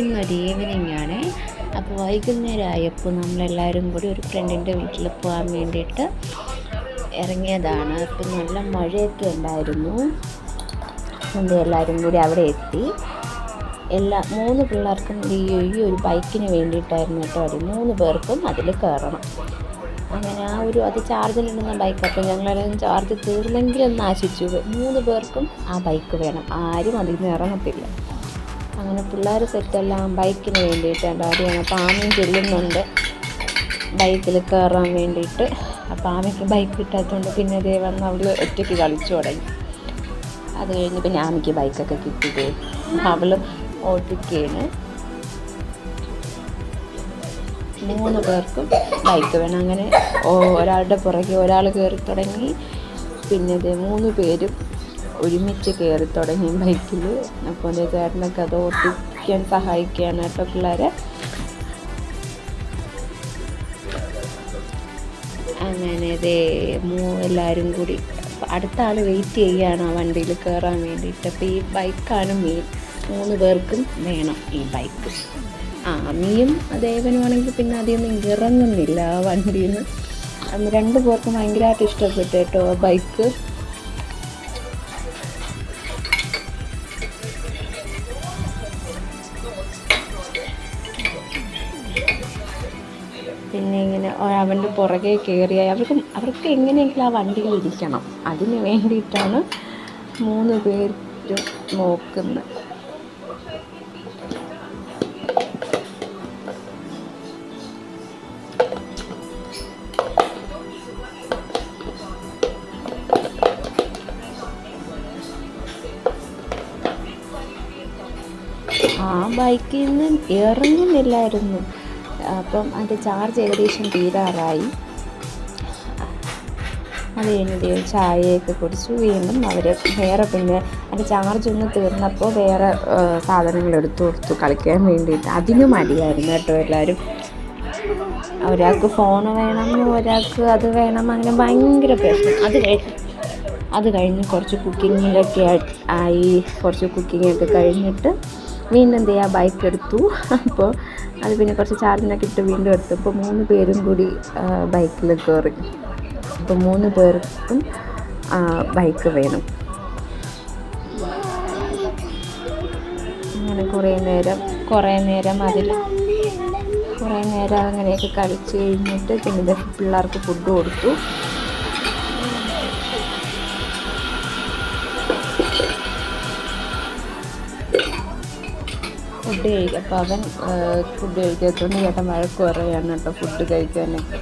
ഇന്നൊരു ഈവനിങ് ആണ്. അപ്പോൾ വൈകുന്നേരം ആയപ്പോൾ നമ്മളെല്ലാവരും കൂടി ഒരു ഫ്രണ്ടിൻ്റെ വീട്ടിൽ പോകാൻ വേണ്ടിയിട്ട് ഇറങ്ങിയതാണ്. അപ്പം നല്ല മഴയൊക്കെ ഉണ്ടായിരുന്നു. അതുകൊണ്ട് എല്ലാവരും കൂടി അവിടെ എത്തി. മൂന്ന് പിള്ളേർക്കും ഈ ഒരു ബൈക്കിന് വേണ്ടിയിട്ടായിരുന്നു കേട്ടോ. 3 പേർക്കും അതിൽ കയറണം. അങ്ങനെ അത് ചാർജിലിടുന്ന ബൈക്ക്. അപ്പോൾ ഞങ്ങളെല്ലാം ചാർജ് തീർന്നെങ്കിലൊന്ന് ആശിച്ചു. 3 പേർക്കും ആ ബൈക്ക് വേണം, ആരും അതിൽ നിന്ന് ഇറങ്ങത്തില്ല. അങ്ങനെ പിള്ളേർ സെറ്റെല്ലാം ബൈക്കിന് വേണ്ടിയിട്ടുണ്ട് അറിയണം. അപ്പോൾ ആമയും ചെല്ലുന്നുണ്ട് ബൈക്കിൽ കയറാൻ വേണ്ടിയിട്ട്. അപ്പോൾ ആമയ്ക്ക് ബൈക്ക് കിട്ടാത്തതുകൊണ്ട് പിന്നെ അതേ വന്ന് അവൾ ഒറ്റയ്ക്ക് കളിച്ചു തുടങ്ങി. അത് കഴിഞ്ഞ് പിന്നെ ആമയ്ക്ക് ബൈക്കൊക്കെ കിട്ടിയതേ അവൾ ഓട്ടിക്കുകയാണ്. 3 പേർക്കും ബൈക്ക് വേണം. അങ്ങനെ ഒരാളുടെ പുറകെ ഒരാൾ കയറി തുടങ്ങി. പിന്നെ 3 പേരും ഒരുമിച്ച് കയറി തുടങ്ങി ബൈക്കിൽ. അപ്പോൾ എൻ്റെ ചേട്ടനൊക്കെ അത് ഓട്ടിക്കാൻ സഹായിക്കുകയാണ് കേട്ടോ പിള്ളേരെ. അങ്ങനെ എല്ലാവരും കൂടി അടുത്ത ആൾ വെയിറ്റ് ചെയ്യുകയാണ് ആ വണ്ടിയിൽ കയറാൻ വേണ്ടിയിട്ട്. അപ്പോൾ ഈ ബൈക്കാണ് മെയിൻ. 3 പേർക്കും വേണം ഈ ബൈക്ക്. അമ്മിയും ദേവനുമാണെങ്കിൽ പിന്നെ അതിയൊന്നും ഇറങ്ങുന്നില്ല ആ വണ്ടിയിൽ നിന്ന്. 2 പേർക്കും ഭയങ്കരമായിട്ട് ഇഷ്ടപ്പെട്ടു കേട്ടോ ആ ബൈക്ക്. പിന്നെ ഇങ്ങനെ അവൻ്റെ പുറകെ കയറിയാൽ അവർക്ക് എങ്ങനെയെങ്കിലും ആ വണ്ടിയിൽ ഇരിക്കണം. അതിന് വേണ്ടിയിട്ടാണ് 3 പേരും നോക്കുന്നത്. ആ ബൈക്കിൽ നിന്ന് ഇറങ്ങുന്നില്ലായിരുന്നു. അപ്പം അതിൻ്റെ ചാർജ് ഏകദേശം തീരാറായി. അത് കഴിഞ്ഞ് ചായയൊക്കെ കുടിച്ചു. വീണ്ടും അവർ പിന്നെ അതിൻ്റെ ചാർജ് ഒന്ന് തീർന്നപ്പോൾ വേറെ സാധനങ്ങൾ എടുത്തു കൊടുത്തു കളിക്കാൻ വേണ്ടിയിട്ട്. അതിനും മടിയായിരുന്നു കേട്ടോ എല്ലാവരും. ഒരാൾക്ക് ഫോൺ വേണം, ഒരാൾക്ക് അത് വേണം, അങ്ങനെ ഭയങ്കര പ്രശ്നം. അത് കഴിഞ്ഞ് കുറച്ച് കുക്കിങ്ങിലൊക്കെ ആയി. കുറച്ച് കുക്കിങ്ങൊക്കെ കഴിഞ്ഞിട്ട് വീണ്ടും ബൈക്ക് എടുത്തു. അപ്പോൾ അത് പിന്നെ കുറച്ച് ചാർജിനൊക്കെ ഇട്ട് വീണ്ടും എടുത്തു. അപ്പോൾ 3 പേരും കൂടി ബൈക്കിൽ കയറി. അപ്പോൾ 3 പേർക്കും ബൈക്ക് വേണം. അങ്ങനെ കുറേ നേരം അങ്ങനെയൊക്കെ കളിച്ച് കഴിഞ്ഞിട്ട് പിന്നെ പിള്ളേർക്ക് ഫുഡ് കൊടുത്തു. ഫുഡ് കഴിക്കും. അപ്പോൾ അവൻ ഫുഡ് കഴിക്കാത്തതുകൊണ്ട് ചേട്ടൻ വഴക്ക് പറയുകയാണ് കേട്ടോ ഫുഡ് കഴിക്കാനൊക്കെ.